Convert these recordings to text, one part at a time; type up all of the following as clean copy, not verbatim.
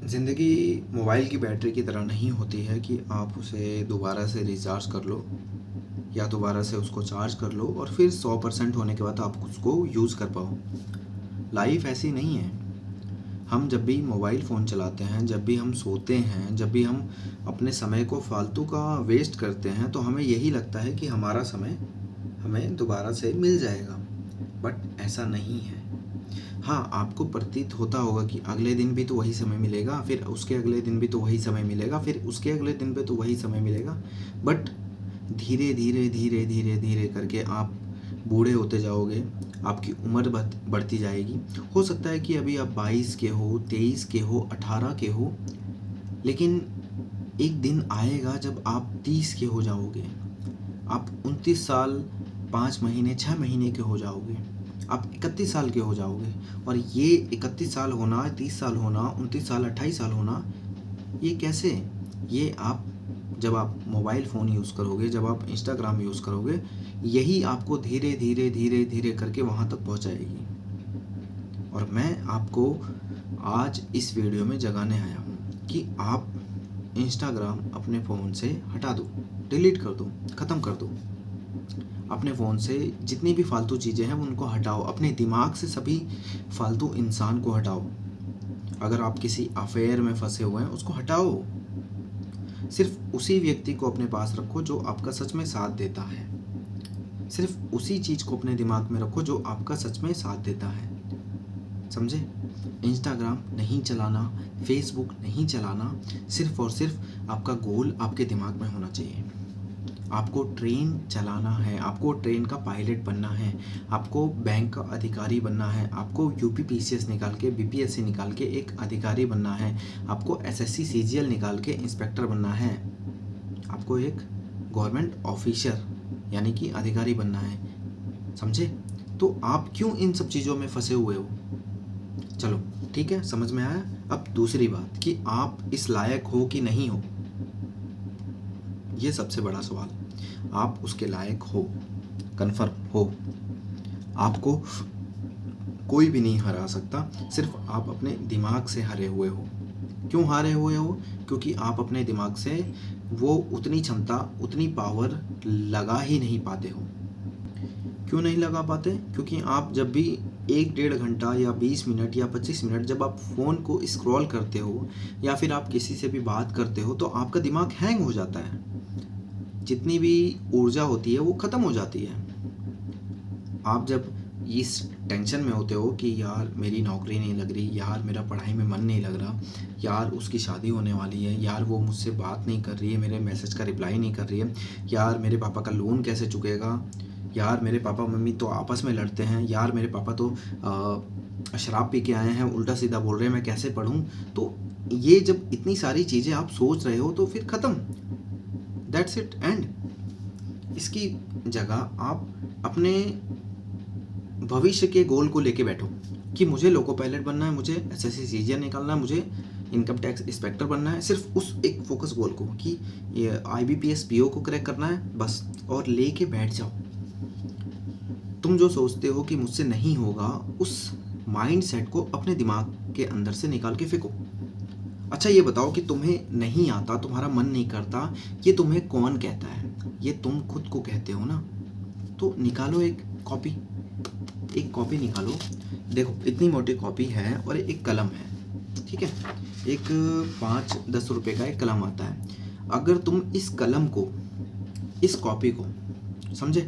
ज़िंदगी मोबाइल की बैटरी की तरह नहीं होती है कि आप उसे दोबारा से रिचार्ज कर लो या दोबारा से उसको चार्ज कर लो और फिर 100% होने के बाद आप उसको यूज़ कर पाओ। लाइफ ऐसी नहीं है। हम जब भी मोबाइल फ़ोन चलाते हैं, जब भी हम सोते हैं, जब भी हम अपने समय को फालतू का वेस्ट करते हैं, तो हमें यही लगता है कि हमारा समय हमें दोबारा से मिल जाएगा। बट ऐसा नहीं है। हाँ, आपको प्रतीत होता होगा कि अगले दिन भी तो वही समय मिलेगा, फिर उसके अगले दिन भी तो वही समय मिलेगा, फिर उसके अगले दिन पे तो वही समय मिलेगा। बट धीरे धीरे धीरे धीरे धीरे करके आप बूढ़े होते जाओगे, आपकी उम्र बढ़ती जाएगी। हो सकता है कि अभी आप 22 के हो, 23 के हो, 18 के हो, लेकिन एक दिन आएगा जब आप 30 के हो जाओगे, आप 29 साल 5 महीने 6 महीने के हो जाओगे, आप 31 साल के हो जाओगे। और ये 31 साल होना, 30 साल होना, 29 साल 28 साल होना, ये कैसे? ये आप जब आप मोबाइल फ़ोन यूज़ करोगे, जब आप इंस्टाग्राम यूज़ करोगे, यही आपको धीरे धीरे धीरे धीरे करके वहाँ तक पहुँचाएगी। और मैं आपको आज इस वीडियो में जगाने आया हूँ कि आप इंस्टाग्राम अपने फ़ोन से हटा दो, डिलीट कर दो, ख़त्म कर दो। अपने फ़ोन से जितनी भी फालतू चीज़ें हैं उनको हटाओ, अपने दिमाग से सभी फालतू इंसान को हटाओ। अगर आप किसी अफेयर में फंसे हुए हैं उसको हटाओ। सिर्फ उसी व्यक्ति को अपने पास रखो जो आपका सच में साथ देता है। सिर्फ उसी चीज़ को अपने दिमाग में रखो जो आपका सच में साथ देता है। समझे? इंस्टाग्राम नहीं चलाना, फेसबुक नहीं चलाना, सिर्फ और सिर्फ आपका गोल आपके दिमाग में होना चाहिए। आपको ट्रेन चलाना है, आपको ट्रेन का पायलट बनना है, आपको बैंक का अधिकारी बनना है, आपको यूपीपीसीएस निकाल के बीपीएससी निकाल के एक अधिकारी बनना है, आपको एसएससी सीजीएल निकाल के इंस्पेक्टर बनना है, आपको एक गवर्नमेंट ऑफिसर यानी कि अधिकारी बनना है। समझे? तो आप क्यों इन सब चीज़ों में फंसे हुए हो? चलो ठीक है, समझ में आया। अब दूसरी बात कि आप इस लायक हो कि नहीं हो, ये सबसे बड़ा सवाल। आप उसके लायक हो, कन्फर्म हो। आपको कोई भी नहीं हरा सकता, सिर्फ आप अपने दिमाग से हारे हुए हो। क्यों हारे हुए हो? क्योंकि आप अपने दिमाग से वो उतनी क्षमता, उतनी पावर लगा ही नहीं पाते हो। क्यों नहीं लगा पाते? क्योंकि आप जब भी 1-1.5 घंटा या 20 मिनट या 25 मिनट जब आप फ़ोन को स्क्रॉल करते हो या फिर आप किसी से भी बात करते हो तो आपका दिमाग हैंग हो जाता है। जितनी भी ऊर्जा होती है वो ख़त्म हो जाती है। आप जब इस टेंशन में होते हो कि यार मेरी नौकरी नहीं लग रही, यार मेरा पढ़ाई में मन नहीं लग रहा, यार उसकी शादी होने वाली है, यार वो मुझसे बात नहीं कर रही है, मेरे मैसेज का रिप्लाई नहीं कर रही है, यार मेरे पापा का लोन कैसे चुकेगा, यार मेरे पापा मम्मी तो आपस में लड़ते हैं, यार मेरे पापा तो शराब पी के आए हैं, उल्टा सीधा बोल रहे हैं, मैं कैसे पढ़ूँ। तो ये जब इतनी सारी चीज़ें आप सोच रहे हो तो फिर ख़त्म, दैट्स इट एंड। इसकी जगह आप अपने भविष्य के गोल को लेके बैठो कि मुझे लोको पायलट बनना है, मुझे एसएससी सीजीएल निकालना है, मुझे इनकम टैक्स इंस्पेक्टर बनना है। सिर्फ उस एक फोकस गोल को कि ये आईबीपीएस पीओ को क्रैक करना है बस, और लेके बैठ जाओ। तुम जो सोचते हो कि मुझसे नहीं होगा, उस माइंड सेट को अपने दिमाग के अंदर से निकाल के फेंको। अच्छा ये बताओ कि तुम्हें नहीं आता, तुम्हारा मन नहीं करता, ये तुम्हें कौन कहता है? ये तुम खुद को कहते हो ना। तो निकालो एक कॉपी निकालो। देखो इतनी मोटी कॉपी है और एक कलम है, ठीक है। एक 5-10 रुपए का एक कलम आता है। अगर तुम इस कलम को, इस कॉपी को, समझे,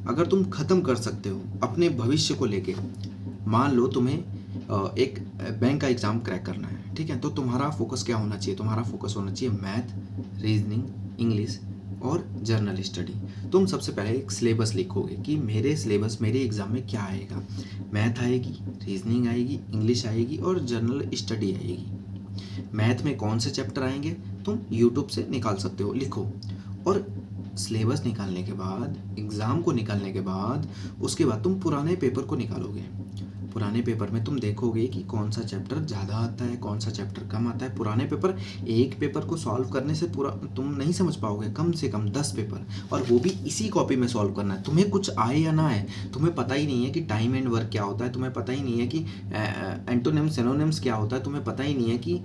अगर तुम ख़त्म कर सकते हो अपने भविष्य को लेके, मान लो तुम्हें एक बैंक का एग्ज़ाम क्रैक करना है, ठीक है, तो तुम्हारा फोकस क्या होना चाहिए? तुम्हारा फोकस होना चाहिए मैथ, रीजनिंग, इंग्लिश और जर्नल स्टडी। तुम सबसे पहले एक सिलेबस लिखोगे कि मेरे सिलेबस, मेरे एग्ज़ाम में क्या आएगा। मैथ आएगी, रीजनिंग आएगी, इंग्लिश आएगी और जर्नल स्टडी आएगी। मैथ में कौन से चैप्टर आएंगे तुम यूट्यूब से निकाल सकते हो, लिखो। और सिलेबस निकालने के बाद, एग्ज़ाम को निकालने के बाद, उसके बाद तुम पुराने पेपर को निकालोगे। पुराने पेपर में तुम देखोगे कि कौन सा चैप्टर ज़्यादा आता है, कौन सा चैप्टर कम आता है। पुराने पेपर, एक पेपर को सॉल्व करने से पूरा तुम नहीं समझ पाओगे, कम से कम 10 पेपर, और वो भी इसी कॉपी में सॉल्व करना है। तुम्हें कुछ आए या ना आए, तुम्हें पता ही नहीं है कि टाइम एंड वर्क क्या होता है, तुम्हें पता ही नहीं है कि एंटोनिम्स सिनोनिम्स क्या होता है, तुम्हें पता ही नहीं है कि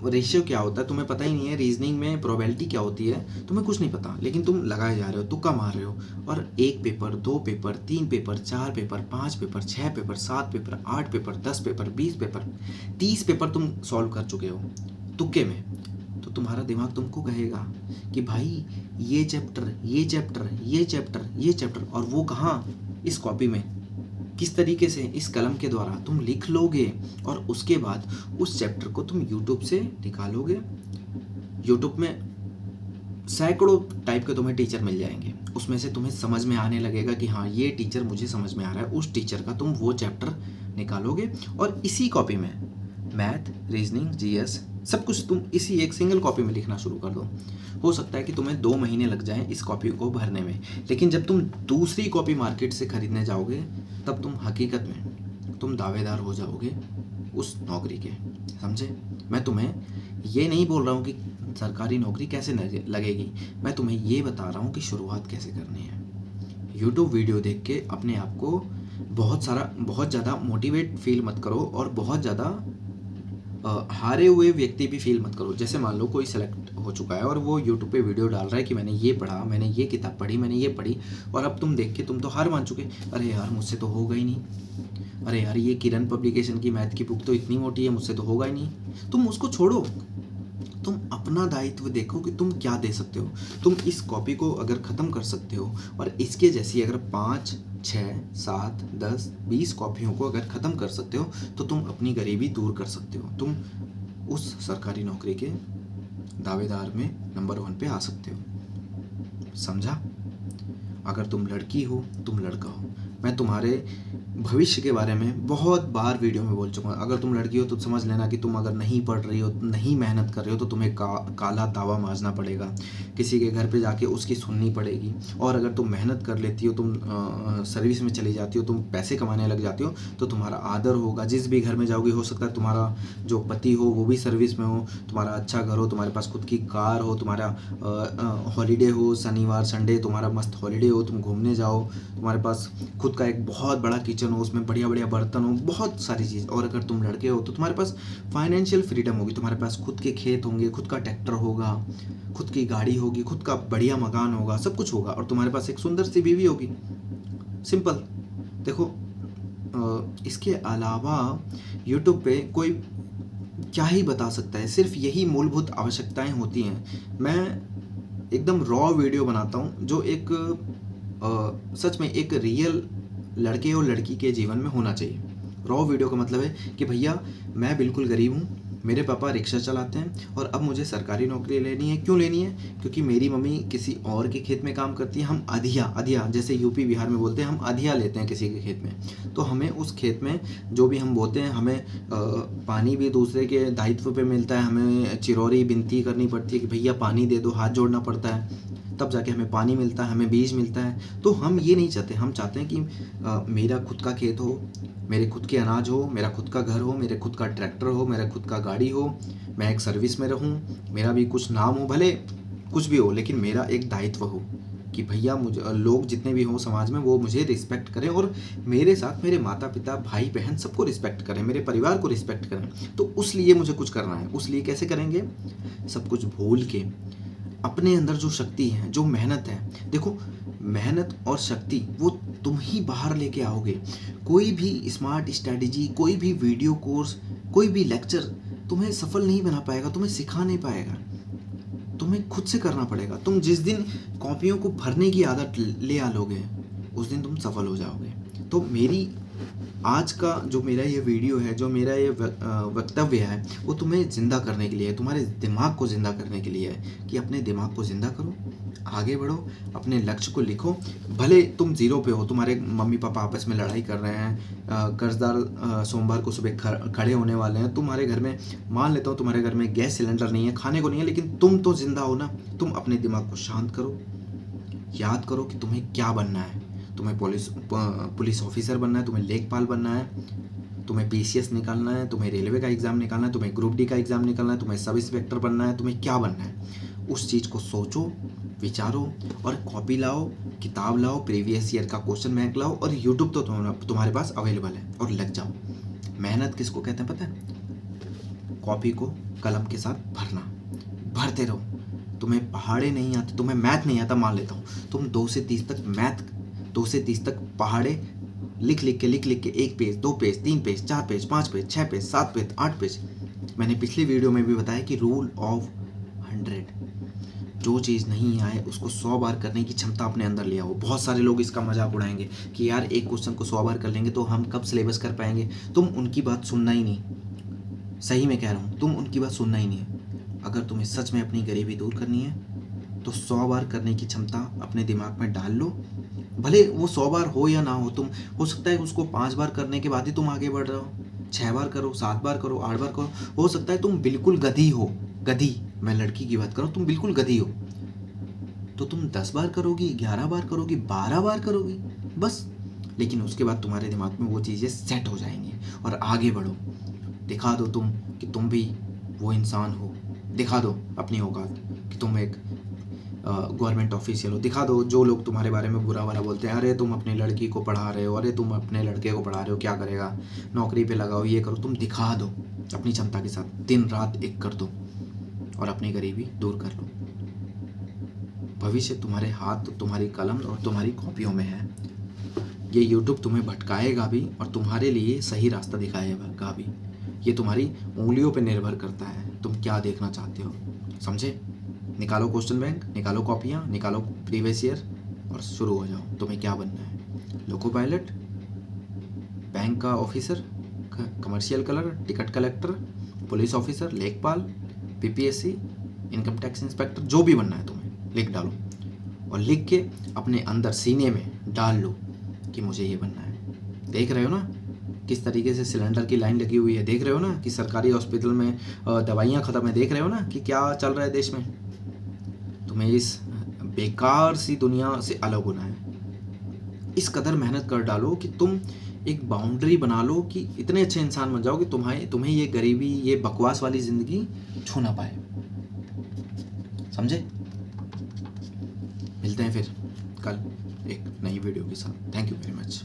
रेशियो क्या होता है, तुम्हें पता ही नहीं है रीजनिंग में प्रोबेबिलिटी क्या होती है, तुम्हें कुछ नहीं पता, लेकिन तुम लगाए जा रहे हो, तुक्का मार रहे हो, और 1 paper, 2 paper, 3 paper, 4 paper, 5 paper, 6 paper, 7 paper, 8 paper, 10 paper, 20 paper, 30 paper तुम सॉल्व कर चुके हो तुक्के में। तो तुम्हारा दिमाग तुमको कहेगा कि भाई ये चैप्टर, ये चैप्टर, ये चैप्टर, ये चैप्टर, और वो कहाँ, इस कॉपी में। किस तरीके से, इस कलम के द्वारा तुम लिख लोगे, और उसके बाद उस चैप्टर को तुम यूट्यूब से निकालोगे। यूट्यूब में सैकड़ों टाइप के तुम्हें टीचर मिल जाएंगे, उसमें से तुम्हें समझ में आने लगेगा कि हाँ ये टीचर मुझे समझ में आ रहा है, उस टीचर का तुम वो चैप्टर निकालोगे, और इसी कॉपी में मैथ, रीजनिंग, जीएस, सब कुछ तुम इसी एक सिंगल कॉपी में लिखना शुरू कर दो। हो सकता है कि तुम्हें 2 महीने लग जाएं इस कॉपी को भरने में, लेकिन जब तुम दूसरी कॉपी मार्केट से खरीदने जाओगे, तब तुम हकीकत में तुम दावेदार हो जाओगे उस नौकरी के। समझे? मैं तुम्हें ये नहीं बोल रहा हूँ कि सरकारी नौकरी कैसे लगेगी, मैं तुम्हें ये बता रहा हूँ कि शुरुआत कैसे करनी है। यूट्यूब वीडियो देख के अपने आप को बहुत ज़्यादा मोटिवेट फील मत करो, और बहुत ज़्यादा हारे हुए व्यक्ति भी फील मत करो। जैसे मान लो कोई सेलेक्ट हो चुका है और वो यूट्यूब पे वीडियो डाल रहा है कि मैंने ये पढ़ा, मैंने ये किताब पढ़ी, मैंने ये पढ़ी, और अब तुम देख के तुम तो हार मान चुके, अरे यार मुझसे तो होगा ही नहीं, अरे यार ये किरण पब्लिकेशन की मैथ की बुक तो इतनी मोटी है, मुझसे तो होगा ही नहीं। तुम उसको छोड़ो, तुम अपना दायित्व देखो कि तुम क्या दे सकते हो। तुम इस कॉपी को अगर ख़त्म कर सकते हो, और इसके जैसी अगर 5, 6, 7, 10, 20 कॉपियों को अगर ख़त्म कर सकते हो, तो तुम अपनी गरीबी दूर कर सकते हो, तुम उस सरकारी नौकरी के दावेदार में नंबर 1 पे आ सकते हो। समझा? अगर तुम लड़की हो, तुम लड़का हो, मैं तुम्हारे भविष्य के बारे में बहुत बार वीडियो में बोल चुका हूँ। अगर तुम लड़की हो तो समझ लेना कि तुम अगर नहीं पढ़ रही हो, नहीं मेहनत कर रही हो, तो तुम्हें काला दावा मांझना पड़ेगा, किसी के घर पे जाके उसकी सुननी पड़ेगी। और अगर तुम मेहनत कर लेती हो, तुम सर्विस में चली जाती हो, तुम पैसे कमाने लग जाती हो, तो तुम्हारा आदर होगा। जिस भी घर में जाओगी, हो सकता है तुम्हारा जो पति हो वो भी सर्विस में हो, तुम्हारा अच्छा घर हो, तुम्हारे पास खुद की कार हो, तुम्हारा हॉलीडे हो, शनिवार संडे तुम्हारा मस्त हॉलीडे हो, तुम घूमने जाओ, तुम्हारे पास खुद का एक बहुत बड़ा किचन हो, उसमें बढ़िया बढ़िया बर्तन हो, बहुत सारी चीज़। और अगर तुम लड़के हो तो तुम्हारे पास फाइनेंशियल फ्रीडम होगी, तुम्हारे पास खुद के खेत होंगे, खुद का ट्रैक्टर होगा, खुद की गाड़ी होगी, खुद का बढ़िया मकान होगा, सब कुछ होगा, और तुम्हारे पास एक सुंदर सी बीवी होगी। सिंपल। देखो, इसके अलावा यूट्यूब पे कोई क्या ही बता सकता है, सिर्फ यही मूलभूत आवश्यकताएं होती हैं। मैं एकदम रॉ वीडियो बनाता हूँ, जो एक सच में एक रियल लड़के और लड़की के जीवन में होना चाहिए। रॉ वीडियो का मतलब है कि भैया मैं बिल्कुल गरीब हूँ, मेरे पापा रिक्शा चलाते हैं, और अब मुझे सरकारी नौकरी लेनी है। क्यों लेनी है? क्योंकि मेरी मम्मी किसी और के खेत में काम करती है। हम अधिया जैसे यूपी बिहार में बोलते हैं, हम अधिया लेते हैं किसी के खेत में, तो हमें उस खेत में जो भी हम बोते हैं, हमें पानी भी दूसरे के दायित्व पे मिलता है, हमें चिरौरी विनती करनी पड़ती है कि भैया पानी दे दो, हाथ जोड़ना पड़ता है, तब जाके हमें पानी मिलता है, हमें बीज मिलता है। तो हम ये नहीं चाहते, हम चाहते हैं कि मेरा खुद का खेत हो, मेरे खुद के अनाज हो, मेरा खुद का घर हो, मेरे खुद का ट्रैक्टर हो, मेरा खुद का गाड़ी हो, मैं एक सर्विस में रहूं, मेरा भी कुछ नाम हो, भले कुछ भी हो, लेकिन मेरा एक दायित्व हो कि भैया मुझे लोग जितने भी हों समाज में वो मुझे रिस्पेक्ट करें, और मेरे साथ मेरे माता पिता, भाई बहन सबको रिस्पेक्ट करें, मेरे परिवार को रिस्पेक्ट करें। तो उस लिए मुझे कुछ करना है। उस लिए कैसे करेंगे? सब कुछ भूल के अपने अंदर जो शक्ति है, जो मेहनत है, देखो मेहनत और शक्ति वो तुम ही बाहर लेके आओगे। कोई भी स्मार्ट स्ट्रैटेजी, कोई भी वीडियो कोर्स, कोई भी लेक्चर तुम्हें सफल नहीं बना पाएगा, तुम्हें सिखा नहीं पाएगा, तुम्हें खुद से करना पड़ेगा। तुम जिस दिन कॉपियों को भरने की आदत ले आ लोगे, उस दिन तुम सफल हो जाओगे। तो मेरी आज का जो मेरा ये वीडियो है, जो मेरा ये वक्तव्य है, वो तुम्हें ज़िंदा करने के लिए है, तुम्हारे दिमाग को ज़िंदा करने के लिए है कि अपने दिमाग को ज़िंदा करो, आगे बढ़ो, अपने लक्ष्य को लिखो। भले तुम ज़ीरो पे हो, तुम्हारे मम्मी पापा आपस में लड़ाई कर रहे हैं, कर्जदार सोमवार को सुबह खड़े होने वाले हैं, तुम्हारे घर में, मान लेता हूँ तुम्हारे घर में गैस सिलेंडर नहीं है, खाने को नहीं है, लेकिन तुम तो ज़िंदा हो ना। तुम अपने दिमाग को शांत करो, याद करो कि तुम्हें क्या बनना है, तुम्हें पुलिस ऑफिसर बनना है, तुम्हें लेखपाल बनना है, तुम्हें पीसीएस निकालना है, तुम्हें रेलवे का एग्ज़ाम निकालना है, तुम्हें ग्रुप डी का एग्ज़ाम निकालना है, तुम्हें सब इंस्पेक्टर बनना है, तुम्हें क्या बनना है, उस चीज़ को सोचो, विचारो और कॉपी लाओ, किताब लाओ, प्रीवियस ईयर का क्वेश्चन बैंक लाओ और यूट्यूब तो तुम्हारे पास अवेलेबल है और लग जाओ। मेहनत किसको कहते हैं पता है? कॉपी को कलम के साथ भरना, भरते रहो। तुम्हें पहाड़े नहीं आते, तुम्हें मैथ नहीं आता मान लेता हूँ, तुम 2 से 30 तक पहाड़े लिख लिख के 1 page, 2 page, 3 page, 4 page, 5 page, 6 page, 7 page, 8 page. मैंने पिछली वीडियो में भी बताया कि रूल ऑफ 100, जो चीज़ नहीं आए उसको 100 बार करने की क्षमता अपने अंदर ले आओ। बहुत सारे लोग इसका मजाक उड़ाएंगे कि यार एक क्वेश्चन को 100 बार कर लेंगे तो हम कब सिलेबस कर पाएंगे। तुम उनकी बात सुनना ही नहीं, सही में कह रहा हूँ, तुम उनकी बात सुनना ही नहीं है। अगर तुम्हें सच में अपनी गरीबी दूर करनी है तो 100 बार करने की क्षमता अपने दिमाग में डाल लो। भले वो 100 बार हो या ना हो, तुम हो सकता है उसको 5 बार करने के बाद ही तुम आगे बढ़ रहे हो, 6 बार करो, 7 बार करो, 8 बार करो। हो सकता है तुम बिल्कुल गधी हो, गधी, मैं लड़की की बात करूँ, तुम बिल्कुल गधी हो तो तुम 10 बार करोगी, 11 बार करोगी, 12 बार करोगी बस। लेकिन उसके बाद तुम्हारे दिमाग में वो चीज़ें सेट हो जाएंगी और आगे बढ़ो। दिखा दो तुम कि तुम भी वो इंसान हो, दिखा दो अपनी औकात कि तुम एक गवर्नमेंट ऑफिशियल हो। दिखा दो जो लोग तुम्हारे बारे में बुरा भला बोलते हैं, अरे तुम अपनी लड़की को पढ़ा रहे हो, अरे तुम अपने लड़के को पढ़ा रहे हो, क्या करेगा, नौकरी पे लगाओ, ये करो। तुम दिखा दो अपनी क्षमता के साथ, दिन रात एक कर दो और अपनी गरीबी दूर कर लो। भविष्य तुम्हारे हाथ, तुम्हारी कलम और तुम्हारी कॉपियों में है। ये यूट्यूब तुम्हें भटकाएगा भी और तुम्हारे लिए सही रास्ता दिखाएगा भी। ये तुम्हारी उंगलियों पे निर्भर करता है, तुम क्या देखना चाहते हो, समझे? निकालो क्वेश्चन बैंक, निकालो कॉपियाँ, निकालो प्रीवियस ईयर और शुरू हो जाओ। तुम्हें क्या बनना है? लोको पायलट, बैंक का officer, commercial colour, ticket collector, police officer, लेखपाल, पीपीएससी, इनकम टैक्स इंस्पेक्टर, जो भी बनना है तुम्हें लिख डालो और लिख के अपने अंदर सीने में डाल लो कि मुझे ये बनना है। देख रहे हो ना किस तरीके से सिलेंडर की लाइन लगी हुई है, देख रहे हो ना कि सरकारी हॉस्पिटल में दवाइयाँ ख़त्म है, देख रहे हो ना कि क्या चल रहा है देश में। तुम्हें इस बेकार सी दुनिया से अलग होना है। इस कदर मेहनत कर डालो कि तुम एक बाउंड्री बना लो कि इतने अच्छे इंसान बन जाओ कि तुम्हें ये गरीबी, ये बकवास वाली ज़िंदगी छू ना पाए, समझे? मिलते हैं फिर कल एक नई वीडियो के साथ। Thank you very much.